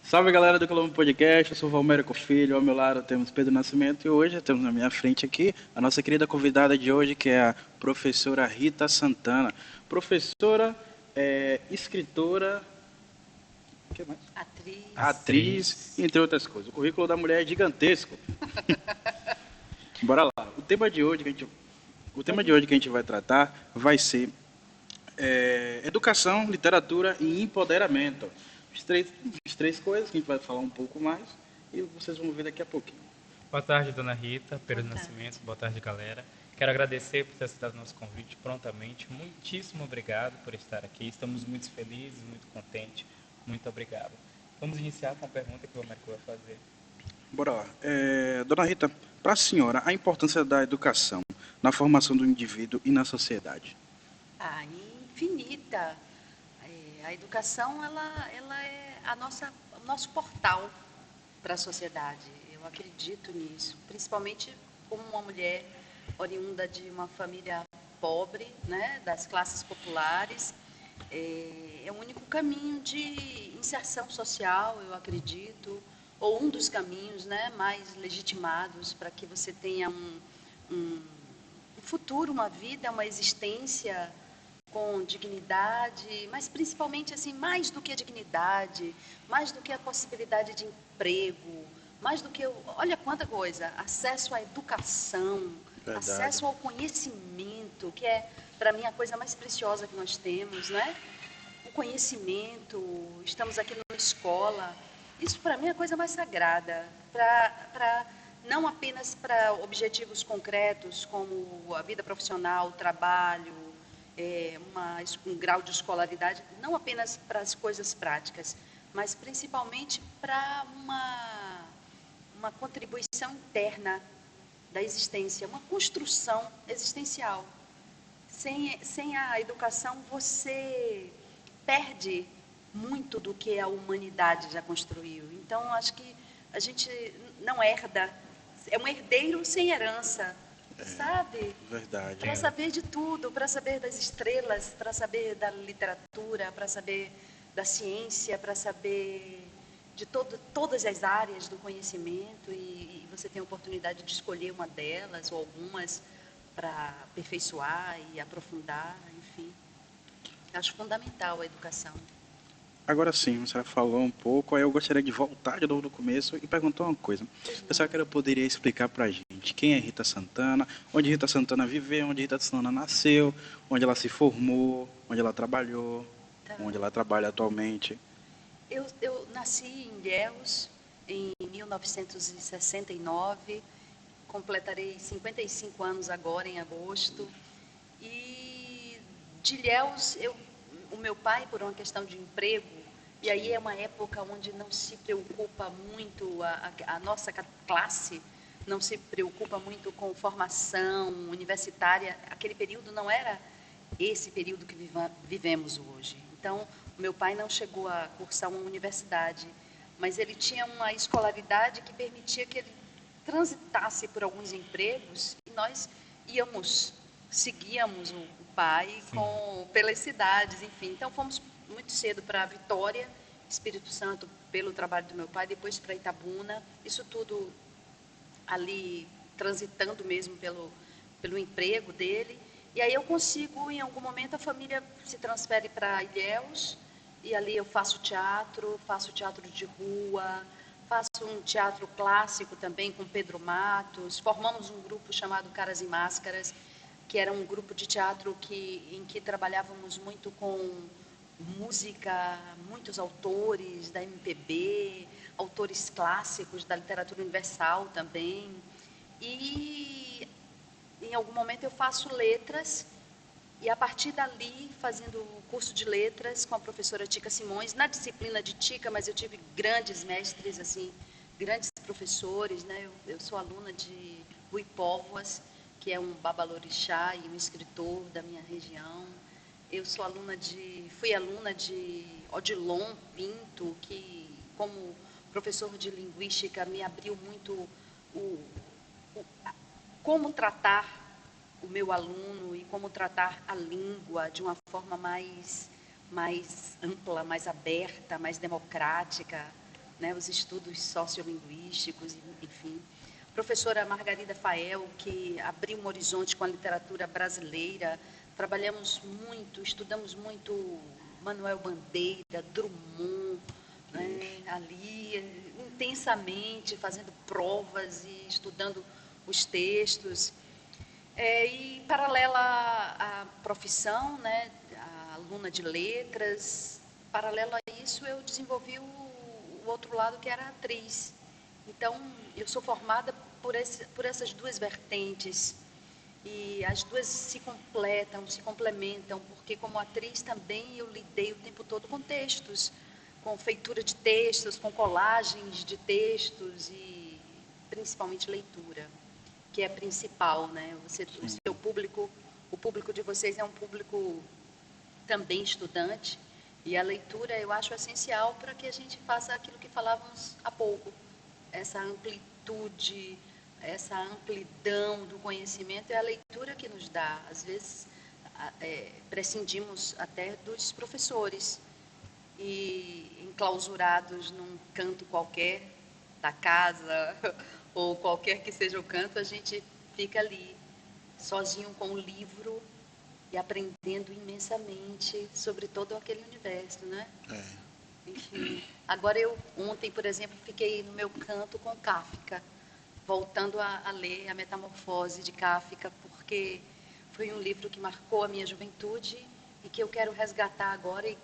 Salve galera do Colombo Podcast, eu sou o Valmérico Filho, ao meu lado temos Pedro Nascimento e hoje temos na minha frente aqui a nossa querida convidada de hoje, que é a professora Rita Santana. Professora, escritora, o que mais? Atriz, entre outras coisas. O currículo da mulher é gigantesco. Bora lá. O tema de hoje que a gente vai tratar vai ser educação, literatura e empoderamento. As três coisas que a gente vai falar um pouco mais e vocês vão ver daqui a pouquinho. Boa tarde, dona Rita, Pedro Boa tarde. Nascimento, boa tarde, galera. Quero agradecer por ter aceitado nosso convite prontamente. Muitíssimo obrigado por estar aqui. Estamos muito felizes, muito contentes. Muito obrigado. Vamos iniciar com a pergunta que o Marco vai fazer. Bora lá. Dona Rita, para a senhora, a importância da educação na formação do indivíduo e na sociedade? Infinita. A educação, ela é o nosso portal para a sociedade. Eu acredito nisso, principalmente como uma mulher oriunda de uma família pobre, né, das classes populares. É o único caminho de inserção social, eu acredito, ou um dos caminhos, né, mais legitimados para que você tenha um futuro, uma vida, uma existência com dignidade, mas principalmente assim, mais do que a dignidade, mais do que a possibilidade de emprego, mais do que, olha quanta coisa, acesso à educação, Verdade. acesso ao conhecimento, que é para mim a coisa mais preciosa que nós temos, né? O conhecimento, estamos aqui numa escola, isso para mim é a coisa mais sagrada, não apenas para objetivos concretos como a vida profissional, o trabalho, um grau de escolaridade, não apenas para as coisas práticas, mas principalmente para uma contribuição interna da existência, uma construção existencial. Sem a educação, você perde muito do que a humanidade já construiu. Então, acho que a gente não herda, é um herdeiro sem herança, sabe? Verdade. Para saber de tudo, para saber das estrelas, para saber da literatura, para saber da ciência, para saber de todas as áreas do conhecimento e você tem a oportunidade de escolher uma delas ou algumas para aperfeiçoar e aprofundar, enfim. Acho fundamental a educação. Agora sim, você falou um pouco, aí eu gostaria de voltar de novo no começo e perguntar uma coisa. Pessoal, que ela poderia explicar pra gente quem é Rita Santana, onde Rita Santana viveu, onde Rita Santana nasceu, onde ela se formou, onde ela trabalhou, Tá. onde ela trabalha atualmente. Eu nasci em Ilhéus em 1969, completarei 55 anos agora em agosto. E de Ilhéus, o meu pai, por uma questão de emprego, e aí é uma época onde não se preocupa muito, a nossa classe não se preocupa muito com formação universitária. Aquele período não era esse período que vivemos hoje. Então, o meu pai não chegou a cursar uma universidade, mas ele tinha uma escolaridade que permitia que ele transitasse por alguns empregos e nós seguíamos o pai pelas cidades, enfim. Então, fomos muito cedo para Vitória, Espírito Santo, pelo trabalho do meu pai, depois para Itabuna, isso tudo ali transitando mesmo pelo emprego dele. E aí eu consigo, em algum momento, a família se transfere para Ilhéus, e ali eu faço teatro de rua, faço um teatro clássico também com Pedro Matos, formamos um grupo chamado Caras e Máscaras, que era um grupo de teatro em que trabalhávamos muito com música, muitos autores da MPB, autores clássicos da literatura universal também. E em algum momento eu faço letras e a partir dali, fazendo o curso de letras com a professora Tica Simões, na disciplina de Tica, mas eu tive grandes mestres, assim, grandes professores, né? Eu sou aluna de Rui Póvoas, que é um babalorixá e um escritor da minha região. Fui aluna de Odilon Pinto, que como professor de linguística me abriu muito como tratar o meu aluno e como tratar a língua de uma forma mais ampla, mais aberta, mais democrática. né, os estudos sociolinguísticos, enfim. Professora Margarida Fael, que abriu um horizonte com a literatura brasileira. Trabalhamos muito, estudamos muito Manuel Bandeira, Drummond, né, ali, intensamente, fazendo provas e estudando os textos. E paralela à profissão, né, a aluna de letras, paralelo a isso eu desenvolvi o outro lado, que era a atriz. Então, eu sou formada por essas duas vertentes, e as duas se completam, se complementam, porque como atriz também eu lidei o tempo todo com textos, com feitura de textos, com colagens de textos e principalmente leitura, que é principal, né? O seu público, o público de vocês é um público também estudante, e a leitura eu acho essencial para que a gente faça aquilo que falávamos há pouco, essa amplitude, essa amplidão do conhecimento é a leitura que nos dá. Às vezes prescindimos até dos professores e enclausurados num canto qualquer da casa ou qualquer que seja o canto, a gente fica ali sozinho com o livro e aprendendo imensamente sobre todo aquele universo, né? Enfim, agora ontem, por exemplo, fiquei no meu canto com Kafka, voltando a ler A Metamorfose de Kafka, porque foi um livro que marcou a minha juventude e que eu quero resgatar agora, e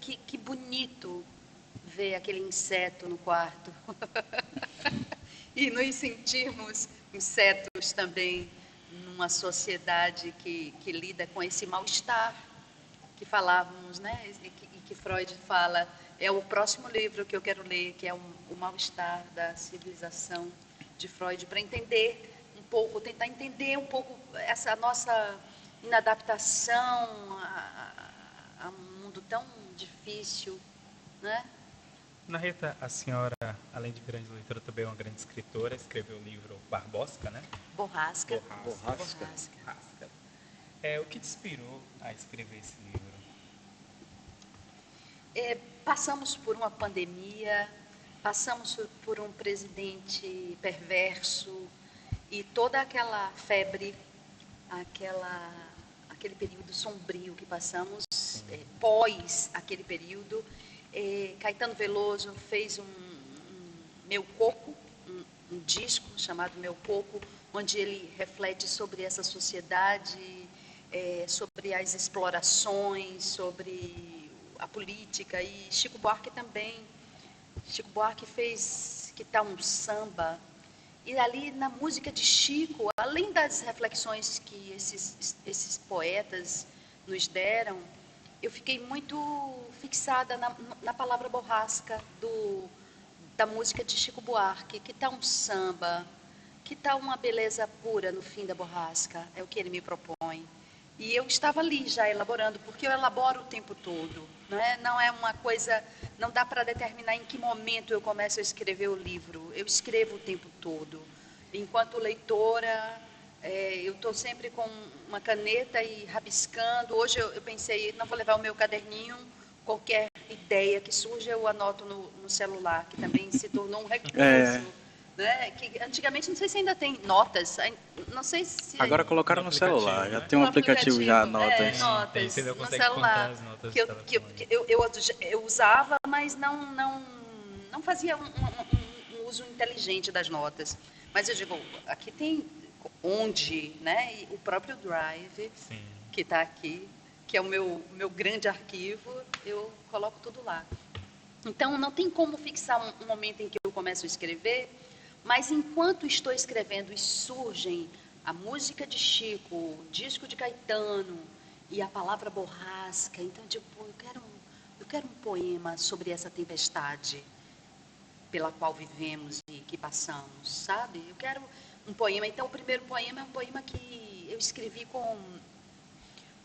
que bonito ver aquele inseto no quarto. E nos sentirmos insetos também numa sociedade que lida com esse mal-estar que falávamos, né? E que Freud fala, é o próximo livro que eu quero ler, que é o mal-estar da civilização de Freud, para entender um pouco, tentar entender um pouco essa nossa inadaptação a um mundo tão difícil, né? Ana Rita, a senhora, além de grande leitora, também é uma grande escritora, escreveu o livro Barbosca, né? Borrasca. Borrasca. O que te inspirou a escrever esse livro? Passamos por uma pandemia, passamos por um presidente perverso e toda aquela febre, aquele período sombrio que passamos, pós aquele período, Caetano Veloso fez um Meu Coco, um disco chamado Meu Coco, onde ele reflete sobre essa sociedade, sobre as explorações, sobre a política, e Chico Buarque também. Chico Buarque fez Que Tal um Samba, e ali na música de Chico, além das reflexões que esses poetas nos deram, eu fiquei muito fixada na palavra borrasca da música de Chico Buarque. Que tal um samba? Que tal uma beleza pura no fim da borrasca? É o que ele me propõe. E eu estava ali já elaborando, porque eu elaboro o tempo todo, né? Não é uma coisa, não dá para determinar em que momento eu começo a escrever o livro. Eu escrevo o tempo todo. Enquanto leitora, eu estou sempre com uma caneta e rabiscando. Hoje eu pensei, não vou levar o meu caderninho, qualquer ideia que surja eu anoto no celular, que também se tornou um recurso. Né? Que antigamente, não sei se ainda tem notas, não sei se... Agora colocaram no celular, né? já tem um aplicativo já, notas. Notas você no consegue celular, contar as notas que eu usava, mas não fazia um uso inteligente das notas. Mas eu digo, aqui tem onde, né? E o próprio Drive, Sim. que está aqui, que é o meu grande arquivo, eu coloco tudo lá. Então, não tem como fixar um momento em que eu começo a escrever, mas enquanto estou escrevendo e surgem a música de Chico, o disco de Caetano e a palavra borrasca, então tipo, eu quero um poema sobre essa tempestade pela qual vivemos e que passamos, sabe? Eu quero um poema. Então, o primeiro poema é um poema que eu escrevi com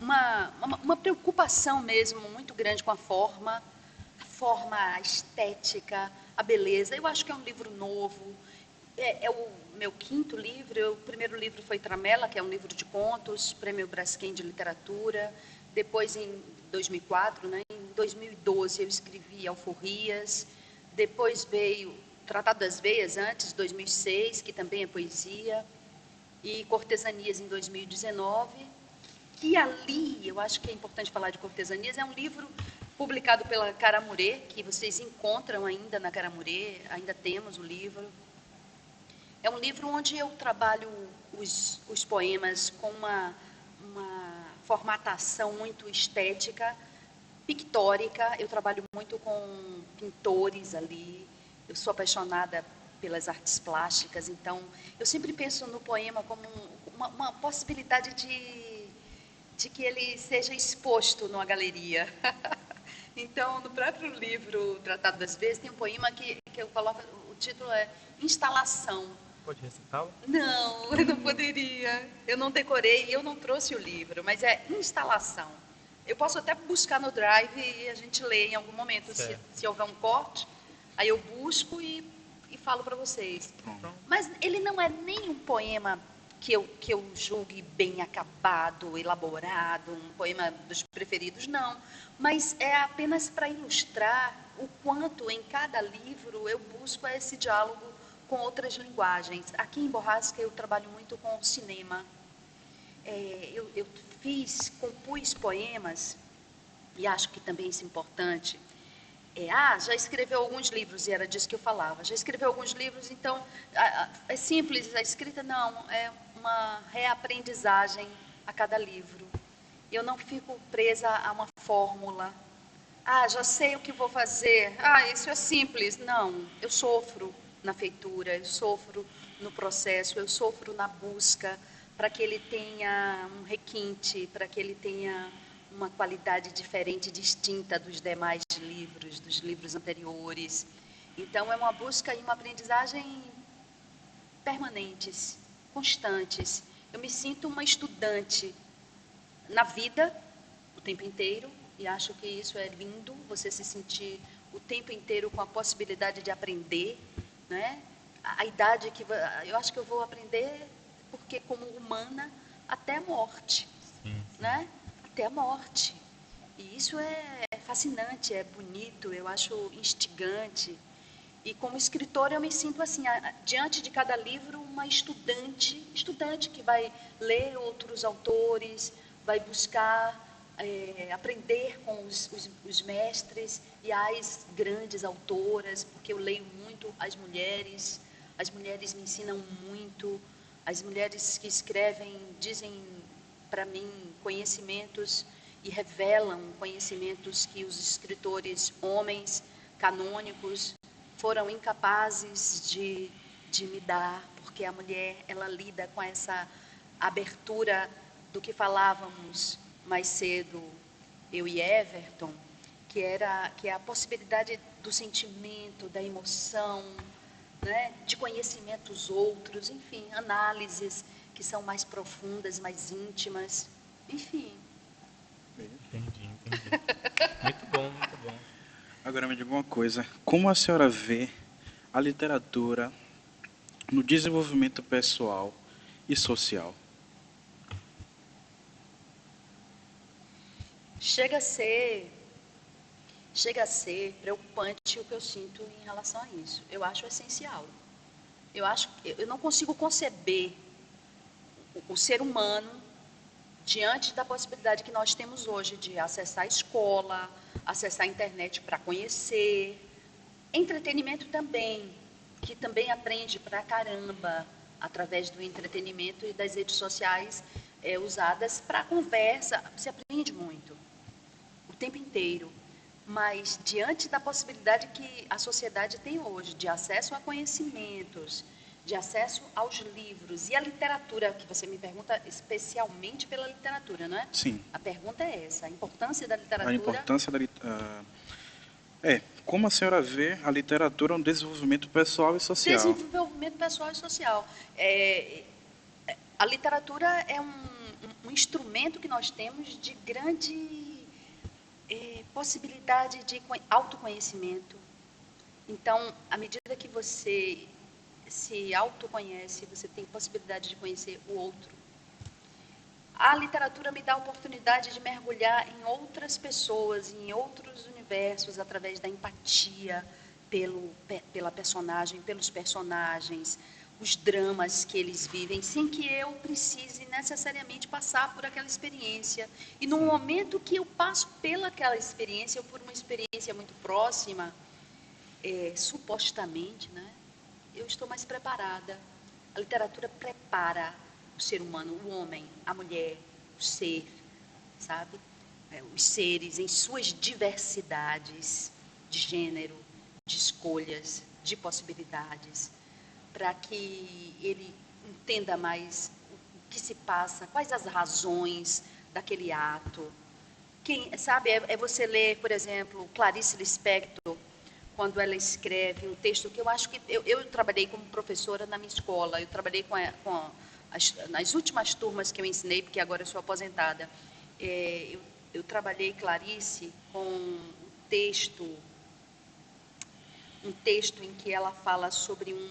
uma preocupação mesmo muito grande com a forma, a estética, a beleza. Eu acho que é um livro novo. É o meu quinto livro. O primeiro livro foi Tramela, que é um livro de contos, Prêmio Braskem de Literatura. Depois, em 2004, né, em 2012, eu escrevi Alforrias. Depois veio Tratado das Veias, antes, 2006, que também é poesia, e Cortesanias em 2019. E ali, eu acho que é importante falar de Cortesanias, é um livro publicado pela Caramurê, que vocês encontram ainda na Caramurê, ainda temos o livro. É um livro onde eu trabalho os poemas com uma formatação muito estética, pictórica. Eu trabalho muito com pintores ali. Eu sou apaixonada pelas artes plásticas, então eu sempre penso no poema como uma possibilidade de que ele seja exposto numa galeria. Então, no próprio livro Tratado das Vezes, tem um poema que eu coloco, o título é Instalação. Pode recitá-lo? Não, eu não poderia. Eu não decorei e eu não trouxe o livro, mas é Instalação. Eu posso até buscar no Drive e a gente lê em algum momento, se houver um corte, aí eu busco e falo para vocês. Mas ele não é nem um poema que eu julgue bem acabado, elaborado, um poema dos preferidos, não. Mas é apenas para ilustrar o quanto em cada livro eu busco esse diálogo com outras linguagens. Aqui em Borrasca eu trabalho muito com cinema. Eu compus poemas, e acho que também isso é importante. Já escreveu alguns livros, e era disso que eu falava. Já escreveu alguns livros, então, é simples a escrita? Não, é uma reaprendizagem a cada livro. Eu não fico presa a uma fórmula. Já sei o que vou fazer. Isso é simples. Não, eu sofro na feitura, eu sofro no processo, eu sofro na busca para que ele tenha um requinte, para que ele tenha uma qualidade diferente, distinta dos demais livros, dos livros anteriores. Então, é uma busca e uma aprendizagem permanentes, constantes. Eu me sinto uma estudante na vida, o tempo inteiro, e acho que isso é lindo, você se sentir o tempo inteiro com a possibilidade de aprender, né? A idade que eu acho que eu vou aprender, porque como humana, até a morte, né? Até a morte. E isso é fascinante, é bonito, eu acho instigante. E como escritora eu me sinto assim, diante de cada livro, uma estudante que vai ler outros autores, vai buscar aprender com os mestres e as grandes autoras, porque eu leio muito as mulheres me ensinam muito, as mulheres que escrevem dizem para mim conhecimentos e revelam conhecimentos que os escritores homens canônicos foram incapazes de me dar, porque a mulher, ela lida com essa abertura do que falávamos mais cedo, eu e Everton, que é a possibilidade do sentimento, da emoção, né, de conhecimentos outros, enfim, análises que são mais profundas, mais íntimas, enfim. Entendi. Muito bom, muito bom. Agora me diga uma coisa, como a senhora vê a literatura no desenvolvimento pessoal e social? Chega a ser preocupante o que eu sinto em relação a isso. Eu acho essencial. Eu não consigo conceber o ser humano diante da possibilidade que nós temos hoje de acessar a escola, acessar a internet para conhecer, entretenimento também, que também aprende pra caramba através do entretenimento e das redes sociais usadas para conversa, se aprende muito, o tempo inteiro. Mas diante da possibilidade que a sociedade tem hoje de acesso a conhecimentos, de acesso aos livros e à literatura, que você me pergunta especialmente pela literatura, não é? Sim. A pergunta é essa, a importância da literatura. A importância da literatura. Como a senhora vê a literatura no desenvolvimento pessoal e social? Desenvolvimento pessoal e social. A literatura é um instrumento que nós temos de grande possibilidade de autoconhecimento. Então, à medida que você se autoconhece, você tem possibilidade de conhecer o outro. A literatura me dá a oportunidade de mergulhar em outras pessoas, em outros universos, através da empatia, pela personagem, pelos personagens, os dramas que eles vivem, sem que eu precise necessariamente passar por aquela experiência. E no momento que eu passo pelaquela experiência, ou por uma experiência muito próxima, supostamente, né, eu estou mais preparada. A literatura prepara o ser humano, o homem, a mulher, o ser, sabe? Os seres em suas diversidades de gênero, de escolhas, de possibilidades, para que ele entenda mais o que se passa, quais as razões daquele ato. Sabe, é você ler, por exemplo, Clarice Lispector, quando ela escreve um texto que eu acho que... Eu trabalhei como professora na minha escola, eu trabalhei nas últimas turmas que eu ensinei, porque agora eu sou aposentada. Eu trabalhei, Clarice, com um texto em que ela fala sobre um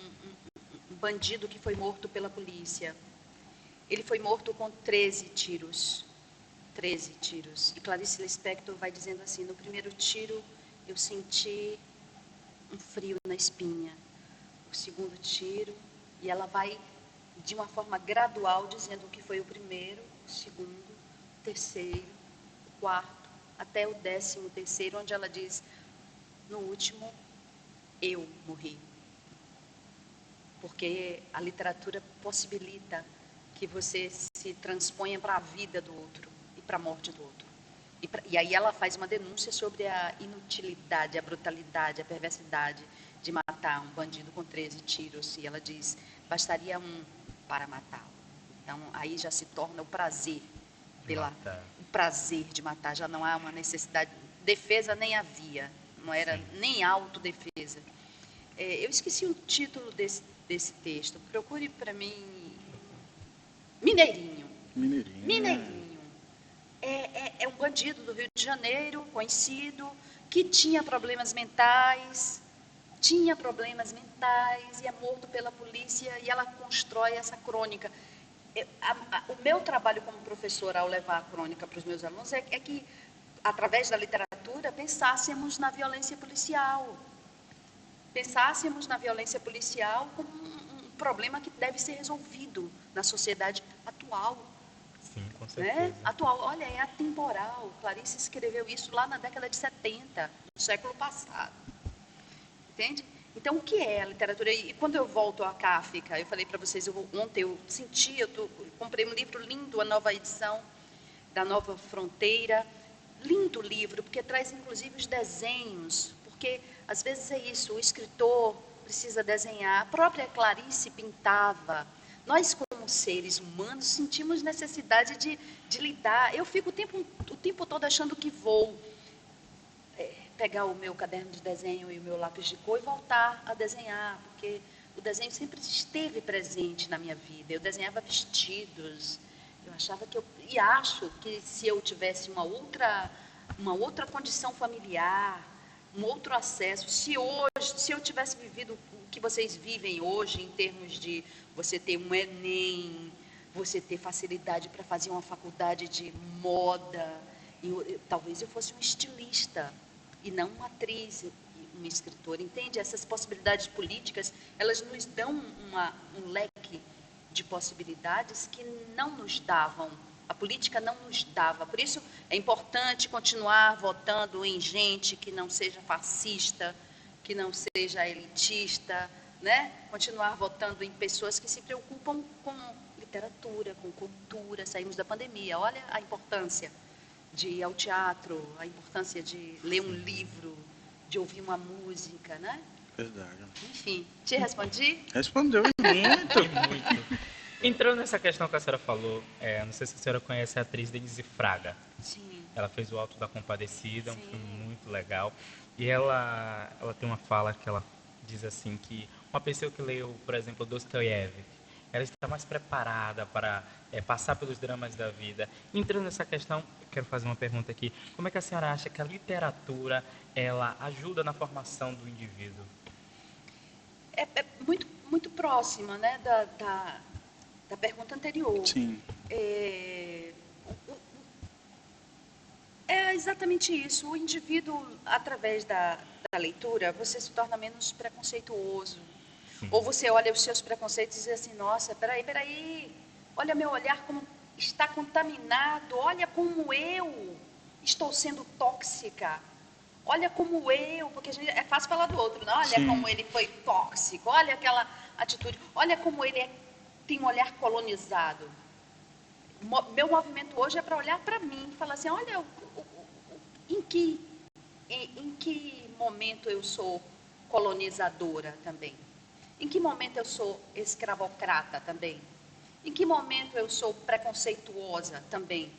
bandido que foi morto pela polícia. Ele foi morto com 13 tiros. 13 tiros. E Clarice Lispector vai dizendo assim: no primeiro tiro eu senti um frio na espinha. O segundo tiro, e ela vai de uma forma gradual dizendo o que foi o primeiro, o segundo, o terceiro, o quarto, até o 13º, onde ela diz: no último, eu morri. Porque a literatura possibilita que você se transponha para a vida do outro e para a morte do outro. E aí ela faz uma denúncia sobre a inutilidade, a brutalidade, a perversidade de matar um bandido com 13 tiros. E ela diz: bastaria um para matá-lo. Então aí já se torna o prazer, o prazer de matar. Já não há uma necessidade, defesa nem havia, não era nem autodefesa. Eu esqueci o título desse texto. Procure para mim. Mineirinho. É um bandido do Rio de Janeiro, conhecido, que tinha problemas mentais e é morto pela polícia, e ela constrói essa crônica. O meu trabalho como professora, ao levar a crônica para os meus alunos, é que, através da literatura, pensássemos na violência policial. Pensássemos na violência policial como um problema que deve ser resolvido na sociedade atual. Sim, com certeza. Né? Atual, olha, é atemporal. Clarice escreveu isso lá na década de 70, do século passado. Entende? Então, o que é a literatura? E quando eu volto à Kafka, eu falei para vocês, ontem eu senti, comprei um livro lindo, a nova edição da Nova Fronteira. Lindo livro, porque traz inclusive os desenhos, porque às vezes é isso, o escritor precisa desenhar. A própria Clarice pintava. Nós, como seres humanos, sentimos necessidade de lidar. Eu fico o tempo todo achando que vou pegar o meu caderno de desenho e o meu lápis de cor e voltar a desenhar, porque o desenho sempre esteve presente na minha vida. Eu desenhava vestidos, eu achava e acho que se eu tivesse uma outra condição familiar, um outro acesso, se eu tivesse vivido o que vocês vivem hoje, em termos de você ter um Enem, você ter facilidade para fazer uma faculdade de moda, talvez eu fosse um estilista e não uma atriz, uma escritora, entende? Essas possibilidades políticas, elas nos dão um leque de possibilidades que não nos davam, a política não nos dava. Por isso é importante continuar votando em gente que não seja fascista, que não seja elitista, né? Continuar votando em pessoas que se preocupam com literatura, com cultura. Saímos da pandemia, olha a importância de ir ao teatro, a importância de ler um livro, de ouvir uma música, né? Verdade. Enfim, te respondi? Respondeu muito. Muito. Entrando nessa questão que a senhora falou, não sei se a senhora conhece a atriz Denise Fraga. Sim. Ela fez o Alto da Compadecida, um Sim. filme muito legal. E ela tem uma fala que ela diz assim, que uma pessoa que leu, por exemplo, Dostoiévski, ela está mais preparada para passar pelos dramas da vida. Entrando nessa questão, eu quero fazer uma pergunta aqui. Como é que a senhora acha que a literatura ela ajuda na formação do indivíduo? É muito, muito próxima, né, da pergunta anterior. Sim. É exatamente isso. O indivíduo, através da leitura, você se torna menos preconceituoso. Sim. Ou você olha os seus preconceitos e diz assim, nossa, peraí, olha meu olhar como está contaminado, olha como eu estou sendo tóxica, olha como eu, porque a gente, é fácil falar do outro, não? Olha Sim. como ele foi tóxico, olha aquela atitude, olha como ele tem um olhar colonizado. Meu movimento hoje é para olhar para mim e falar assim, olha, em que momento eu sou colonizadora também? Em que momento eu sou escravocrata também? Em que momento eu sou preconceituosa também?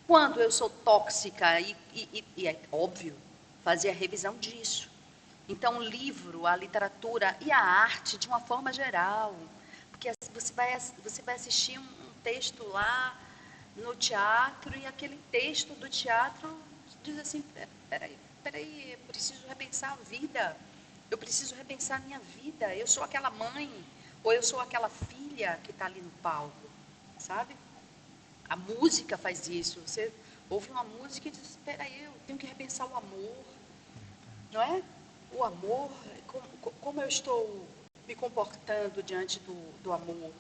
Quando eu sou tóxica, e é óbvio, fazer a revisão disso. Então, o livro, a literatura e a arte, de uma forma geral. Porque você vai assistir um texto lá no teatro, e aquele texto do teatro diz assim, peraí, eu preciso repensar a vida. Eu preciso repensar a minha vida. Eu sou aquela mãe, ou eu sou aquela filha que está ali no palco, sabe? A música faz isso. Você ouve uma música e diz, espera aí, eu tenho que repensar o amor. Não é? O amor, como eu estou me comportando diante do amor,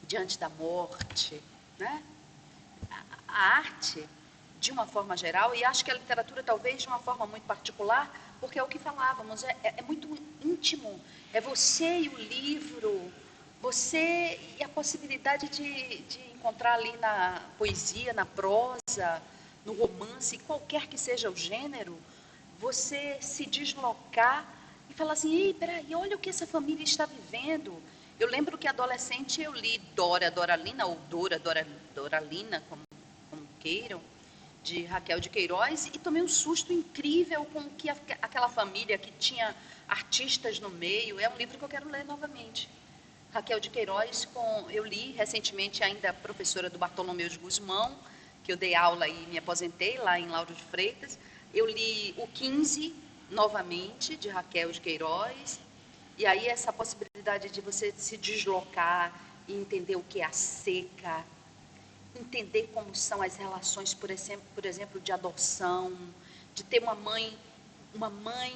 diante da morte, né? A arte, de uma forma geral, e acho que a literatura talvez de uma forma muito particular, porque é o que falávamos, é muito íntimo. É você e o livro, você e a possibilidade de encontrar ali na poesia, na prosa, no romance, qualquer que seja o gênero, você se deslocar e falar assim, ei, peraí, olha o que essa família está vivendo. Eu lembro que adolescente eu li Doralina, ou Doralina, como queiram, de Raquel de Queiroz, e tomei um susto incrível com que aquela família que tinha artistas no meio. É um livro que eu quero ler novamente. Raquel de Queiroz, eu li recentemente, ainda professora do Bartolomeu de Gusmão, que eu dei aula e me aposentei lá em Lauro de Freitas. Eu li o 15 novamente, de Raquel de Queiroz, e aí essa possibilidade de você se deslocar e entender o que é a seca, entender como são as relações, por exemplo, de adoção, de ter uma mãe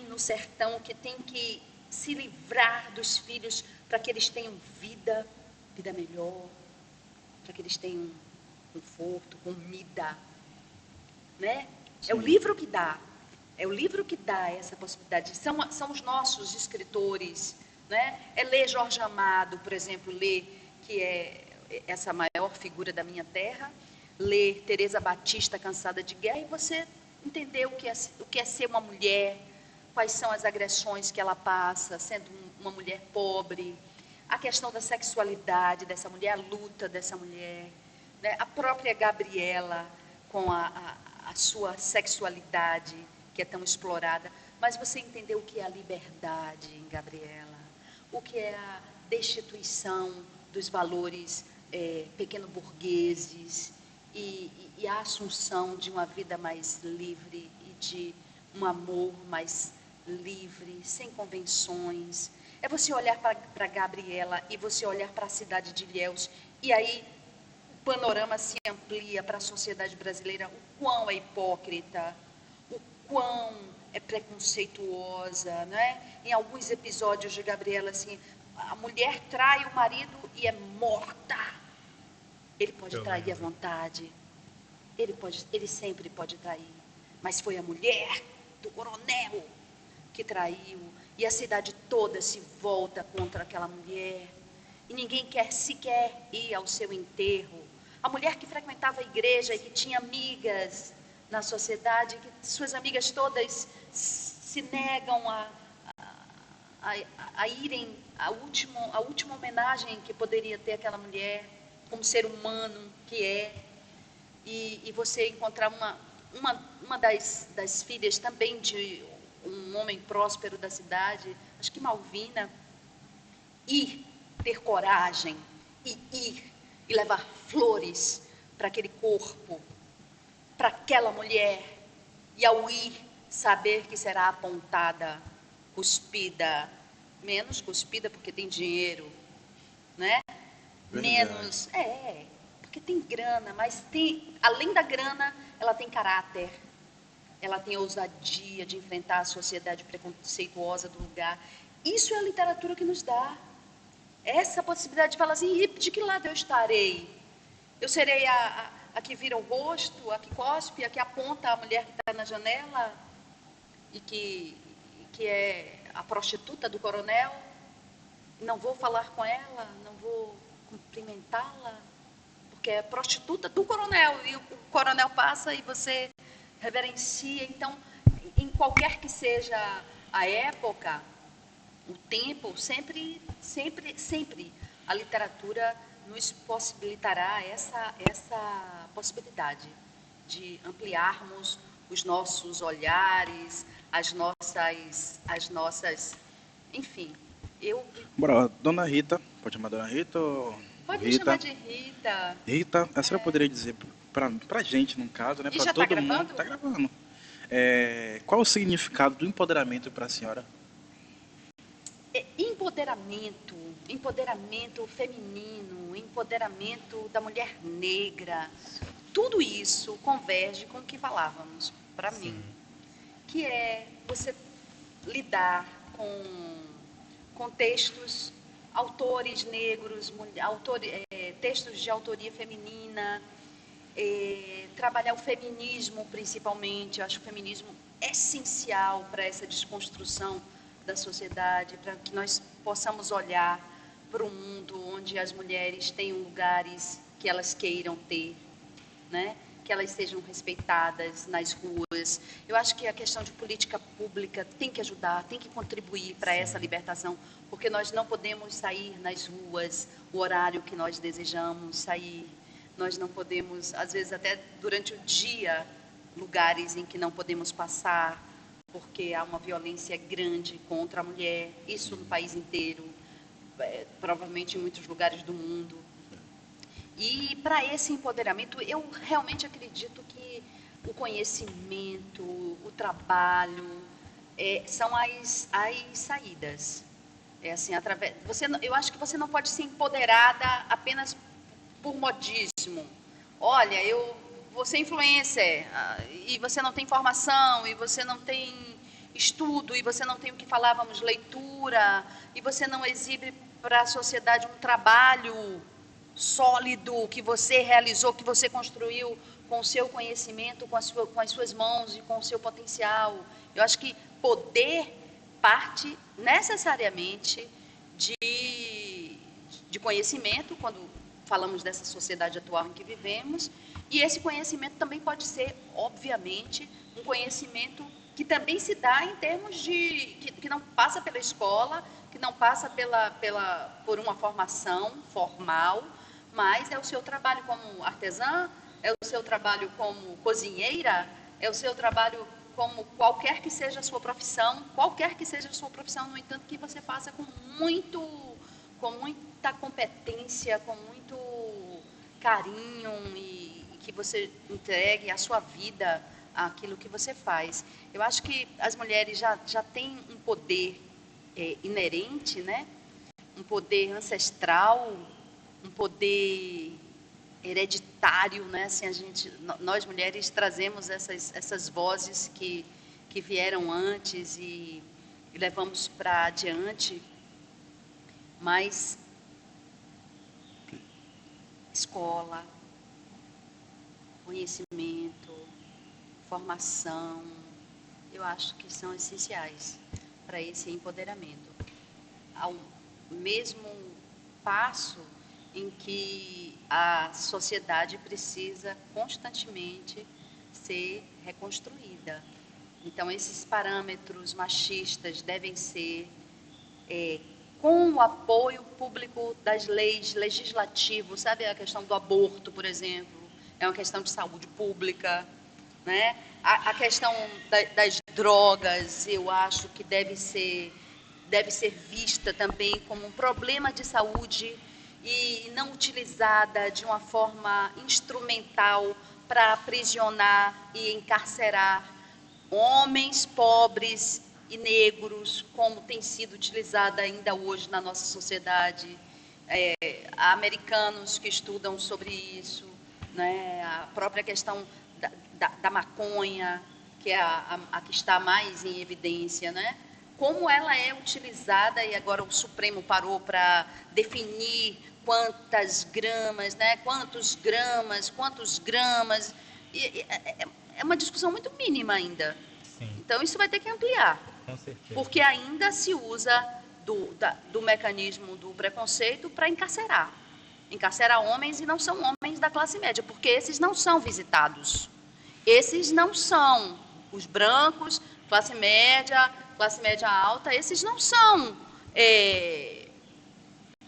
no sertão que tem que se livrar dos filhos para que eles tenham vida melhor, para que eles tenham conforto, comida, né? Sim. É o livro que dá essa possibilidade. São os nossos escritores, né? É ler Jorge Amado, por exemplo, que é essa maior figura da minha terra, ler Teresa Batista, Cansada de Guerra, e você entender o que é ser uma mulher, quais são as agressões que ela passa, sendo uma mulher pobre, a questão da sexualidade dessa mulher, a luta dessa mulher, né? A própria Gabriela, com a sua sexualidade, que é tão explorada, mas você entendeu o que é a liberdade em Gabriela, o que é a destituição dos valores pequeno-burgueses e a assunção de uma vida mais livre e de um amor mais livre, sem convenções. É você olhar para Gabriela e você olhar para a cidade de Ilhéus, e aí o panorama se amplia para a sociedade brasileira, o quão é hipócrita, o quão é preconceituosa, né? Em alguns episódios de Gabriela, assim, a mulher trai o marido e é morta. Ele pode trair à vontade, ele sempre pode trair, mas foi a mulher do coronel que traiu, e a cidade toda se volta contra aquela mulher, e ninguém quer sequer ir ao seu enterro. A mulher que frequentava a igreja e que tinha amigas na sociedade, que suas amigas todas se negam a irem à última homenagem que poderia ter aquela mulher, como ser humano que é, e você encontrar uma das filhas também de um homem próspero da cidade, acho que Malvina, ter coragem e ir e levar flores para aquele corpo, para aquela mulher, e ao ir saber que será apontada, cuspida, menos cuspida porque tem dinheiro, né? Verdade. Menos, porque tem grana, mas além da grana, ela tem caráter, ela tem a ousadia de enfrentar a sociedade preconceituosa do lugar. Isso é a literatura que nos dá essa possibilidade de falar assim, e de que lado eu estarei? Eu serei a que vira o rosto, a que cospe, a que aponta a mulher que está na janela e que é a prostituta do coronel? Não vou falar com ela, não vou cumprimentá-la, porque é prostituta do coronel, e o coronel passa e você reverencia. Então, em qualquer que seja a época, o tempo, sempre a literatura nos possibilitará essa possibilidade de ampliarmos os nossos olhares, as nossas, enfim, Bora, Dona Rita, pode chamar Dona Rita ou pode me Rita? chamar de Rita. Rita, a senhora poderia dizer pra gente, no caso, né, E para já tá todo mundo, gravando? tá gravando, qual o significado do empoderamento para a senhora? Empoderamento feminino, empoderamento da mulher negra, tudo isso converge com o que falávamos para mim, que é você lidar com textos, autores negros, textos de autoria feminina, trabalhar o feminismo principalmente. Eu acho o feminismo essencial para essa desconstrução da sociedade, para que nós possamos olhar para um mundo onde as mulheres tenham lugares que elas queiram ter, né? Que elas sejam respeitadas nas ruas. Eu acho que a questão de política pública tem que ajudar, tem que contribuir para essa libertação, porque nós não podemos sair nas ruas o horário que nós desejamos sair. Nós não podemos, às vezes até durante o dia, lugares em que não podemos passar, porque há uma violência grande contra a mulher, isso no país inteiro, provavelmente em muitos lugares do mundo. E para esse empoderamento, eu realmente acredito que o conhecimento, o trabalho, são as saídas. Assim, eu acho que você não pode ser empoderada apenas por modismo. Olha, eu vou ser influencer, e você não tem formação, e você não tem estudo, e você não tem o que falávamos, leitura, e você não exibe para a sociedade um trabalho sólido que você realizou, que você construiu com o seu conhecimento, com as suas mãos e com o seu potencial. Eu acho que poder parte necessariamente de conhecimento, quando falamos dessa sociedade atual em que vivemos, e esse conhecimento também pode ser, obviamente, um conhecimento que também se dá em termos de que não passa pela escola, que não passa por uma formação formal, mas é o seu trabalho como artesã, é o seu trabalho como cozinheira, é o seu trabalho como qualquer que seja a sua profissão, no entanto, que você faça com muita competência, com muito carinho, e que você entregue a sua vida àquilo que você faz. Eu acho que as mulheres já têm um poder inerente, né? Um poder ancestral, um poder hereditário, né? Assim, nós mulheres trazemos essas vozes que vieram antes e levamos para adiante, mas escola, conhecimento, formação, eu acho que são essenciais para esse empoderamento. Ao mesmo passo em que a sociedade precisa constantemente ser reconstruída. Então, esses parâmetros machistas devem ser, com o apoio público das leis, legislativo, sabe a questão do aborto, por exemplo, é uma questão de saúde pública, né? A questão das drogas, eu acho que deve ser vista também como um problema de saúde e não utilizada de uma forma instrumental para aprisionar e encarcerar homens pobres e negros, como tem sido utilizada ainda hoje na nossa sociedade. Há americanos que estudam sobre isso, né? A própria questão da maconha, que é a que está mais em evidência, né? Como ela é utilizada, e agora o Supremo parou para definir quantas gramas, né? Quantos gramas. É uma discussão muito mínima ainda. Sim, Então, isso vai ter que ampliar, com certeza. porque ainda se usa do mecanismo do preconceito para encarcerar. Encarcerar homens e não são homens da classe média, porque esses não são visitados. Esses não são os brancos, classe média alta, esses não são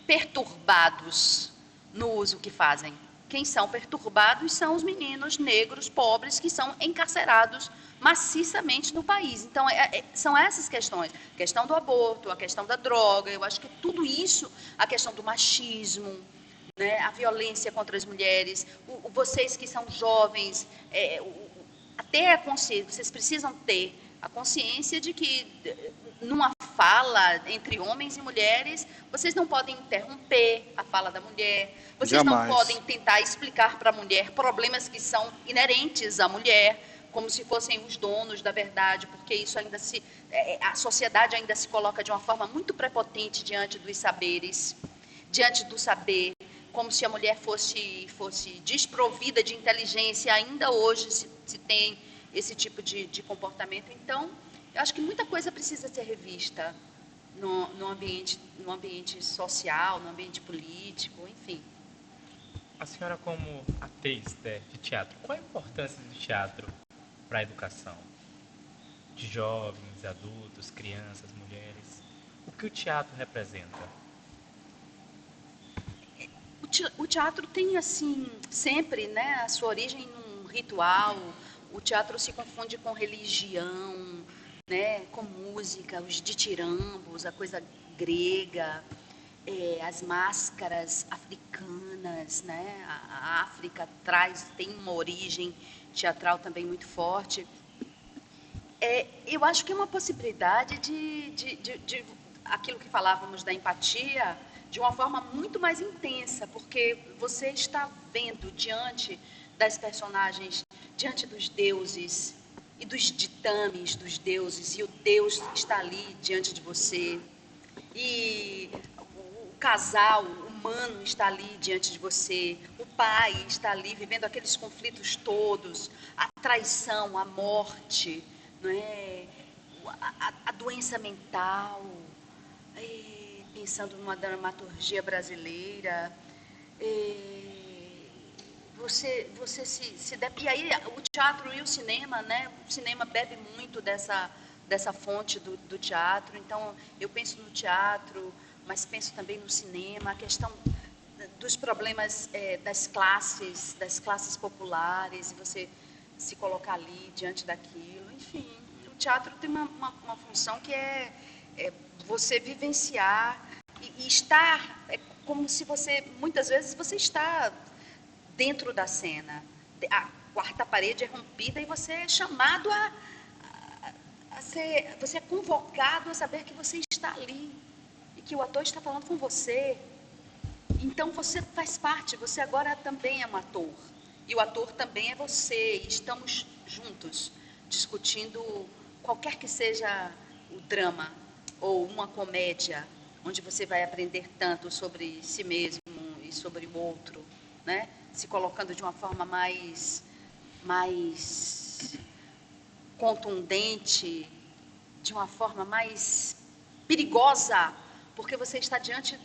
perturbados no uso que fazem. Quem são perturbados são os meninos negros, pobres, que são encarcerados maciçamente no país. Então, são essas questões. A questão do aborto, a questão da droga, eu acho que tudo isso, a questão do machismo, né, a violência contra as mulheres, vocês que são jovens, até a consciência, vocês precisam ter a consciência de que numa fala entre homens e mulheres, vocês não podem interromper a fala da mulher, vocês Jamais. não podem tentar explicar para a mulher problemas que são inerentes à mulher, como se fossem os donos da verdade, porque isso ainda a sociedade ainda se coloca de uma forma muito prepotente diante dos saberes, diante do saber, como se a mulher fosse desprovida de inteligência. Ainda hoje se tem esse tipo de comportamento. Então, eu acho que muita coisa precisa ser revista no ambiente social, no ambiente político, enfim. A senhora, como atriz de teatro, qual a importância do teatro para a educação de jovens, adultos, crianças, mulheres? O que o teatro representa? O teatro tem, assim, sempre, né, a sua origem num ritual. O teatro se confunde com religião, né, com música, os ditirambos, a coisa grega, as máscaras africanas, né? A África tem uma origem teatral também muito forte. Eu acho que é uma possibilidade de aquilo que falávamos da empatia, de uma forma muito mais intensa, porque você está vendo diante das personagens, diante dos deuses e dos ditames dos deuses, e o Deus está ali diante de você, e o casal humano está ali diante de você, o pai está ali vivendo aqueles conflitos todos, a traição, a morte, não é? A doença mental, pensando numa dramaturgia brasileira, você se e aí o teatro e o cinema, né? O cinema bebe muito dessa fonte do teatro. Então eu penso no teatro, mas penso também no cinema, a questão dos problemas das classes populares, e você se colocar ali diante daquilo. Enfim, o teatro tem uma função que é você vivenciar e estar, como se muitas vezes você está dentro da cena, a quarta parede é rompida e você é chamado você é convocado a saber que você está ali e que o ator está falando com você. Então você faz parte, você agora também é um ator, e o ator também é você, e estamos juntos discutindo qualquer que seja o drama ou uma comédia, onde você vai aprender tanto sobre si mesmo e sobre o outro, né? Se colocando de uma forma mais contundente, de uma forma mais perigosa, porque você está diante.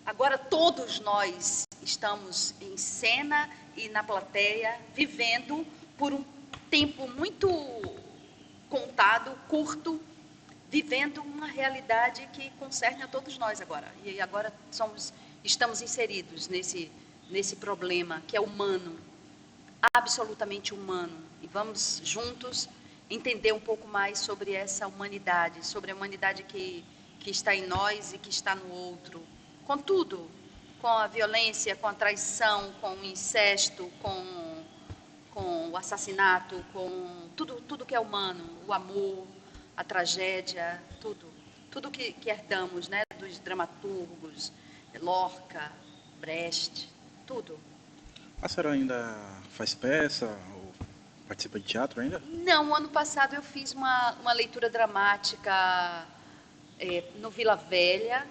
Agora todos nós estamos em cena e na plateia, vivendo por um tempo muito contado, curto, vivendo uma realidade que concerne a todos nós agora. E agora estamos inseridos nesse problema que é humano, absolutamente humano. E vamos juntos entender um pouco mais sobre essa humanidade, sobre a humanidade que está em nós e que está no outro. Com tudo, com a violência, com a traição, com o incesto, com o assassinato, com tudo que é humano, o amor, a tragédia, tudo que herdamos, né, dos dramaturgos, Lorca, Brecht, tudo. A senhora ainda faz peça ou Participa de teatro ainda? Não, ano passado eu fiz uma leitura dramática no Vila Velha,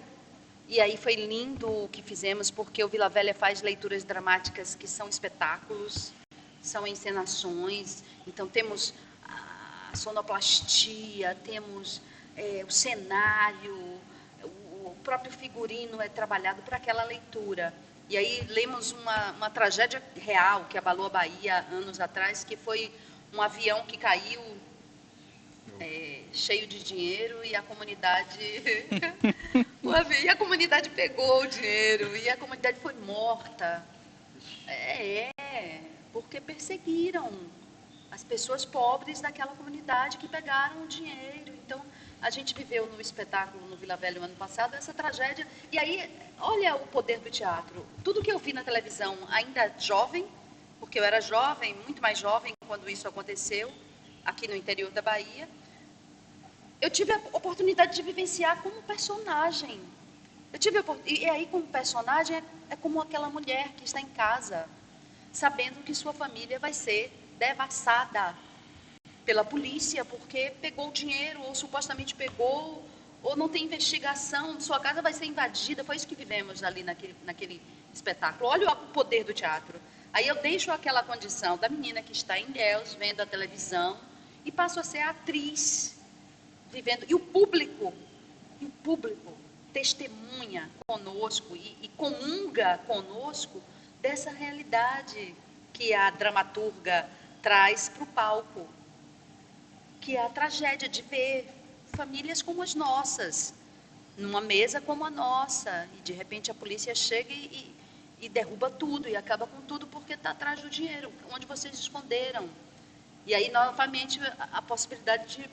e aí foi lindo o que fizemos, porque o Vila Velha faz leituras dramáticas que são espetáculos, são encenações, então temos a sonoplastia, temos o cenário, o próprio figurino é trabalhado para aquela leitura. E aí lemos uma tragédia real que abalou a Bahia anos atrás, que foi um avião que caiu cheio de dinheiro e a comunidade e a comunidade pegou o dinheiro e a comunidade foi morta. Porque perseguiram as pessoas pobres daquela comunidade que pegaram o dinheiro. Então, a gente viveu no espetáculo no Vila Velha o ano passado essa tragédia. E aí, olha o poder do teatro. Tudo que eu vi na televisão, ainda jovem, porque eu era jovem, muito mais jovem quando isso aconteceu, aqui no interior da Bahia, eu tive a oportunidade de vivenciar como personagem. E aí, como personagem, é como aquela mulher que está em casa, sabendo que sua família vai ser devassada pela polícia porque pegou o dinheiro, ou supostamente pegou, ou não tem investigação, sua casa vai ser invadida. Foi isso que vivemos ali naquele espetáculo. Olha o poder do teatro. Aí eu deixo aquela condição da menina que está em Ilhéus, vendo a televisão, e passo a ser atriz, vivendo. E o público testemunha conosco e comunga conosco dessa realidade que a dramaturga traz para o palco, que é a tragédia de ver famílias como as nossas, numa mesa como a nossa, e de repente a polícia chega e derruba tudo, e acaba com tudo porque está atrás do dinheiro, onde vocês esconderam. E aí, novamente, a possibilidade de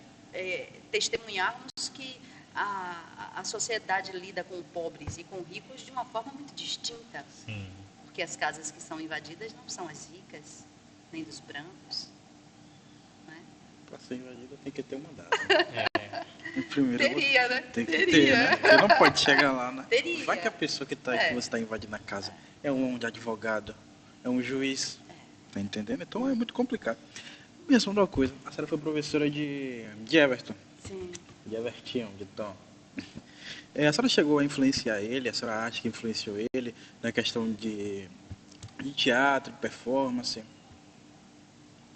testemunharmos que a sociedade lida com pobres e com ricos de uma forma muito distinta. Sim. Porque as casas que são invadidas não são as ricas, nem dos brancos. Né? Para ser invadida tem que ter um mandato. Primeiro, teria, né? Tem que ter, né? Você não pode chegar lá, né? Teria. Vai que a pessoa que você está invadindo a casa é um advogado, é um juiz. Tá entendendo? Então é muito complicado. Me responda uma coisa. A senhora foi professora de Everton. Sim. De Evertinho, de Tom. A senhora chegou a influenciar ele? A senhora acha que influenciou ele na questão de teatro, de performance?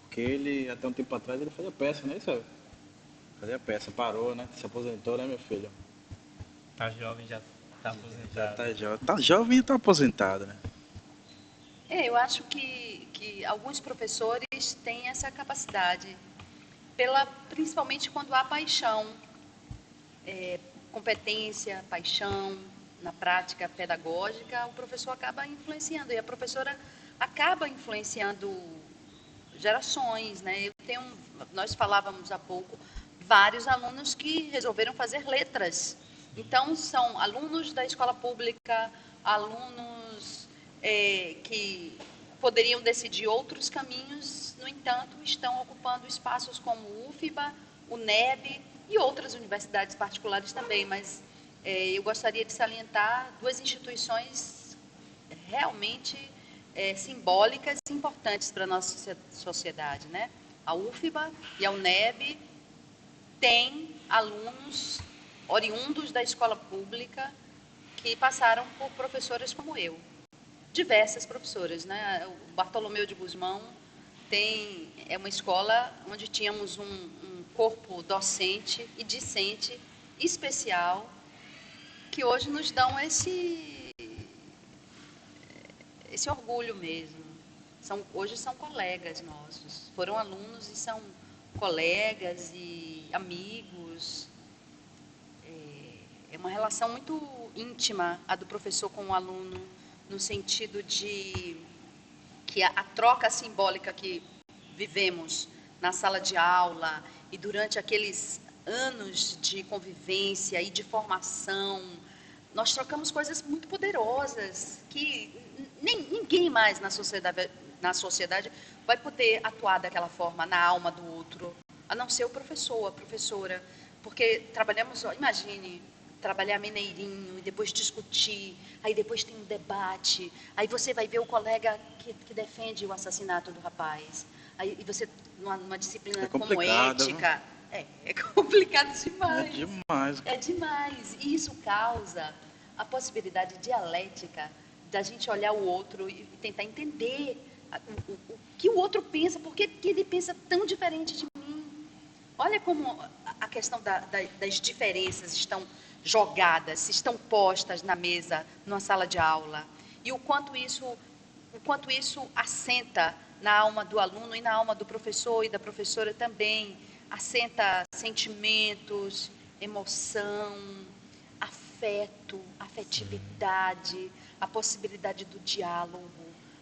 Porque ele, até um tempo atrás, ele fazia peça, não é isso? Fazia peça, parou, né? Se aposentou, né, meu filho? Tá jovem, já tá aposentado. Já tá jovem. Tá jovem e tá aposentado, né? Eu acho que alguns professores têm essa capacidade, principalmente quando há paixão, competência, paixão na prática pedagógica, o professor acaba influenciando, e a professora acaba influenciando gerações, né? Nós falávamos há pouco, vários alunos que resolveram fazer letras. Então, são alunos da escola pública, alunos que poderiam decidir outros caminhos, no entanto, estão ocupando espaços como o UFBA, o NEB e outras universidades particulares também, mas eu gostaria de salientar duas instituições realmente simbólicas e importantes para a nossa sociedade, né? A UFBA e a UNEB têm alunos oriundos da escola pública que passaram por professoras como eu. Diversas professoras, né? O Bartolomeu de Gusmão é uma escola onde tínhamos um corpo docente e discente especial que hoje nos dão esse orgulho mesmo. Hoje são colegas nossos, foram alunos e são colegas e amigos. É uma relação muito íntima a do professor com o aluno, no sentido de que a troca simbólica que vivemos na sala de aula e durante aqueles anos de convivência e de formação, nós trocamos coisas muito poderosas que ninguém mais na sociedade vai poder atuar daquela forma na alma do outro, a não ser o professor, a professora, porque trabalhamos, imagine, trabalhar mineirinho e depois discutir, aí depois tem um debate, aí você vai ver o colega que defende o assassinato do rapaz, aí você numa disciplina É como complicado, ética. É complicado demais. É demais. É demais. E isso causa a possibilidade dialética da gente olhar o outro e tentar entender o que o outro pensa, por que ele pensa tão diferente de mim. Olha como a questão das diferenças estão jogadas, estão postas na mesa, numa sala de aula. E o quanto isso assenta na alma do aluno e na alma do professor e da professora também. Assenta sentimentos, emoção, afeto, afetividade, a possibilidade do diálogo,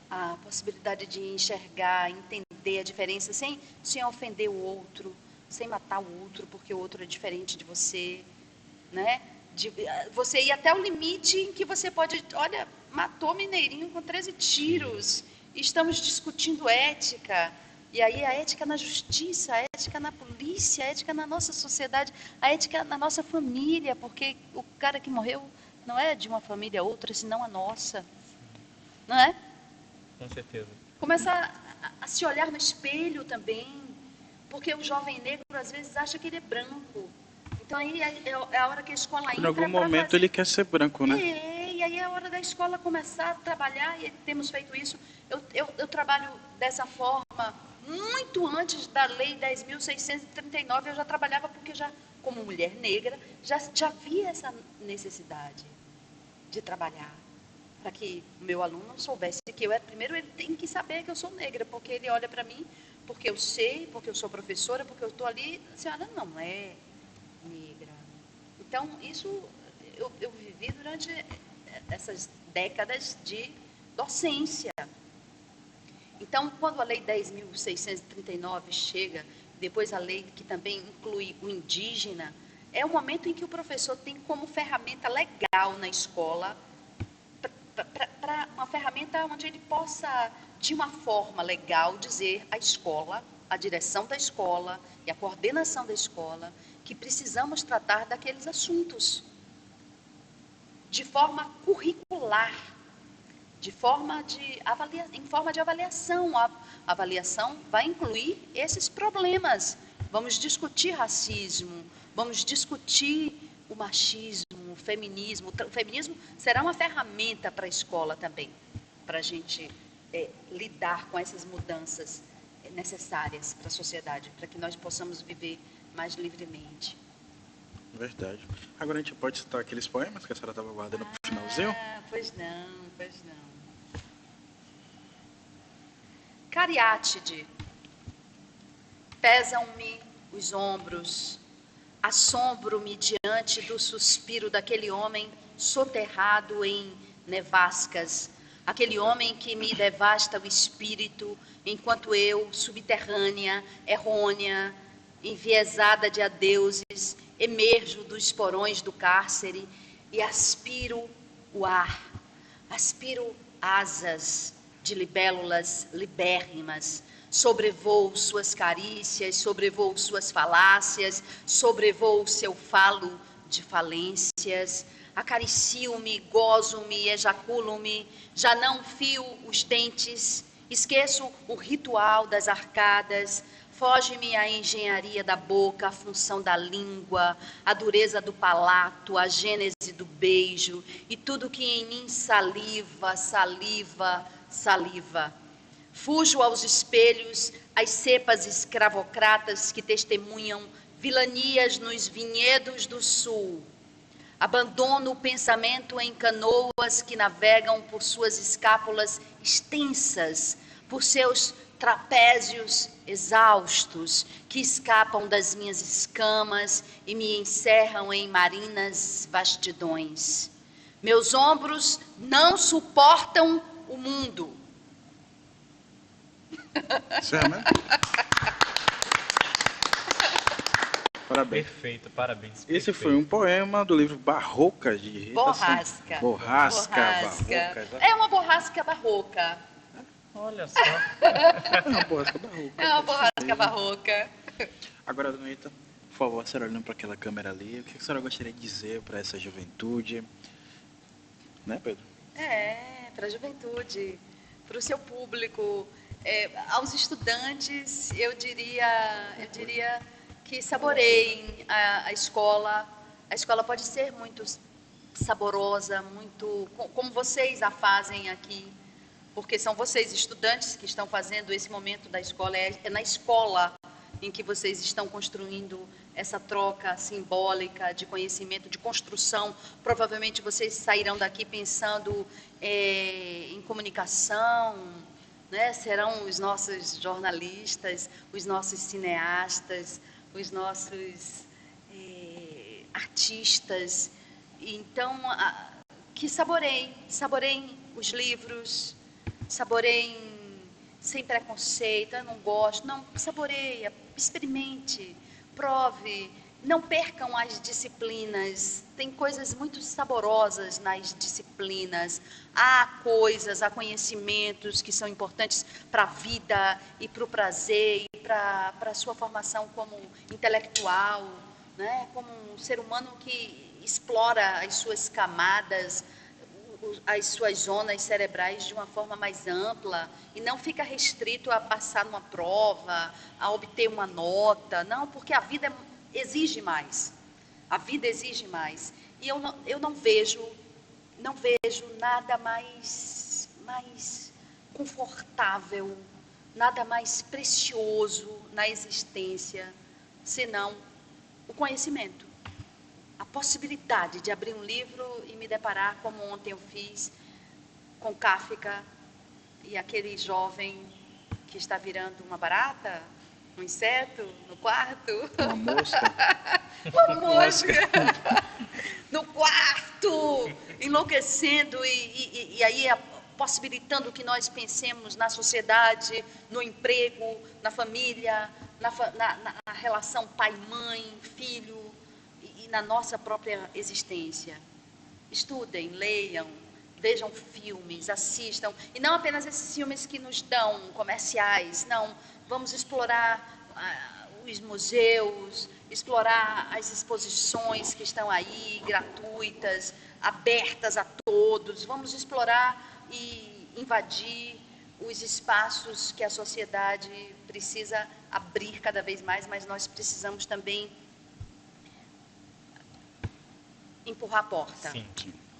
a possibilidade de enxergar, entender a diferença sem ofender o outro, sem matar o outro porque o outro é diferente de você, né? Você ir até o limite em que você pode, olha, matou Mineirinho com 13 tiros, estamos discutindo ética, e aí a ética na justiça, a ética na polícia, a ética na nossa sociedade, a ética na nossa família, porque o cara que morreu não é de uma família outra, senão a nossa, não é? Com certeza. Começar a se olhar no espelho também, porque o jovem negro às vezes acha que ele é branco. Então aí é a hora que a escola entra. Em algum momento ele quer ser branco, né? E aí é a hora da escola começar a trabalhar, e temos feito isso. Eu trabalho dessa forma muito antes da Lei 10.639, eu já trabalhava porque como mulher negra, já via essa necessidade de trabalhar. Para que o meu aluno soubesse que primeiro ele tem que saber que eu sou negra, porque ele olha para mim, porque eu sei, porque eu sou professora, porque eu estou ali, a senhora não é negra. Então, isso eu vivi durante essas décadas de docência. Então, quando a Lei 10.639 chega, depois a lei que também inclui o indígena, é o momento em que o professor tem como ferramenta legal na escola, para uma ferramenta onde ele possa, de uma forma legal, dizer à escola, à direção da escola e à coordenação da escola, que precisamos tratar daqueles assuntos de forma curricular, em forma de avaliação. A avaliação vai incluir esses problemas. Vamos discutir racismo, vamos discutir o machismo, o feminismo. O feminismo será uma ferramenta para a escola também, para a gente lidar com essas mudanças necessárias para a sociedade, para que nós possamos viver mais livremente. Verdade. Agora a gente pode citar aqueles poemas que a senhora estava guardando para o finalzinho? Pois não. Cariátide. Pesam-me os ombros, assombro-me diante do suspiro daquele homem soterrado em nevascas, aquele homem que me devasta o espírito, enquanto eu, subterrânea, errônea, enviesada de adeuses, emerjo dos porões do cárcere e aspiro o ar, aspiro asas de libélulas libérrimas, sobrevoo suas carícias, sobrevoo suas falácias, sobrevoo seu falo de falências, acaricio-me, gozo-me, ejaculo-me, já não fio os dentes, esqueço o ritual das arcadas, foge-me a engenharia da boca, a função da língua, a dureza do palato, a gênese do beijo e tudo que em mim saliva, saliva, saliva. Fujo aos espelhos, às cepas escravocratas que testemunham vilanias nos vinhedos do sul. Abandono o pensamento em canoas que navegam por suas escápulas extensas, por seus trapézios exaustos que escapam das minhas escamas e me encerram em marinas vastidões. Meus ombros não suportam o mundo. Certo, Parabéns. Perfeito, parabéns. Esse foi um poema do livro Barroca de Rita Borrasca. Borrasca. É uma borrasca barroca. Olha só. É uma borrasca barroca. É uma borrasca barroca. Agora, dona Rita, por favor, a senhora olhando para aquela câmera ali, o que a senhora gostaria de dizer para essa juventude? Né, Pedro? Para a juventude, para o seu público. Aos estudantes, eu diria que saboreiem a escola. A escola pode ser muito saborosa, muito como vocês a fazem aqui, porque são vocês, estudantes, que estão fazendo esse momento da escola. É na escola em que vocês estão construindo essa troca simbólica de conhecimento, de construção. Provavelmente vocês sairão daqui pensando em comunicação, né? Serão os nossos jornalistas, os nossos cineastas, os nossos artistas. Então, que saboreiem os livros, saboreiem sem preconceito. Eu não gosto, não, saboreia, experimente, prove, não percam as disciplinas. Tem coisas muito saborosas nas disciplinas. Há conhecimentos que são importantes para a vida e para o prazer e para a sua formação como intelectual, né? Como um ser humano que explora as suas camadas, as suas zonas cerebrais de uma forma mais ampla e não fica restrito a passar numa prova, a obter uma nota. Não, porque a vida exige mais. A vida exige mais. E eu não vejo nada mais confortável, nada mais precioso na existência, senão o conhecimento. A possibilidade de abrir um livro e me deparar, como ontem eu fiz, com Kafka e aquele jovem que está virando uma barata, um inseto no quarto. Uma mosca. Uma mosca no quarto, enlouquecendo e aí possibilitando que nós pensemos na sociedade, no emprego, na família, na relação pai-mãe, filho e na nossa própria existência. Estudem, leiam, vejam filmes, assistam, e não apenas esses filmes que nos dão comerciais, não, vamos explorar os museus, explorar as exposições que estão aí, gratuitas, abertas a todos. Vamos explorar e invadir os espaços que a sociedade precisa abrir cada vez mais, mas nós precisamos também empurrar a porta, Sim,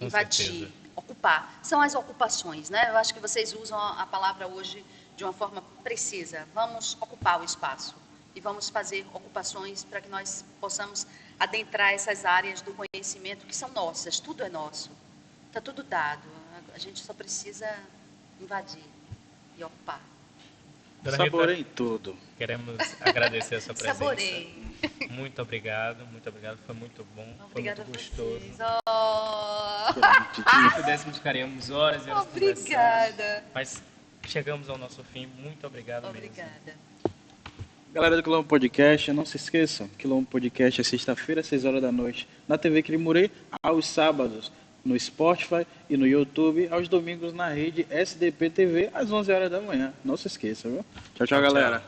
invadir, certeza. ocupar. São as ocupações, né? Eu acho que vocês usam a palavra hoje de uma forma precisa. Vamos ocupar o espaço e vamos fazer ocupações para que nós possamos adentrar essas áreas do conhecimento que são nossas. Tudo é nosso, está tudo dado. A gente só precisa invadir e ocupar. Dona Saboreiem Rita, tudo. queremos agradecer a sua presença. Saboreiem. Muito obrigado, foi muito bom, Obrigada foi muito a gostoso. vocês. Se pudéssemos, ficaríamos horas e horas conversando. Obrigada. Mas chegamos ao nosso fim. Muito obrigado mesmo. Obrigada. Galera do Quilombo Podcast, não se esqueçam, Quilombo Podcast é sexta-feira, às 6 horas da noite, na TV Crimurê, aos sábados, no Spotify e no YouTube, aos domingos na rede SDP TV, às 11 horas da manhã. Não se esqueçam, viu? Tchau, tchau, galera.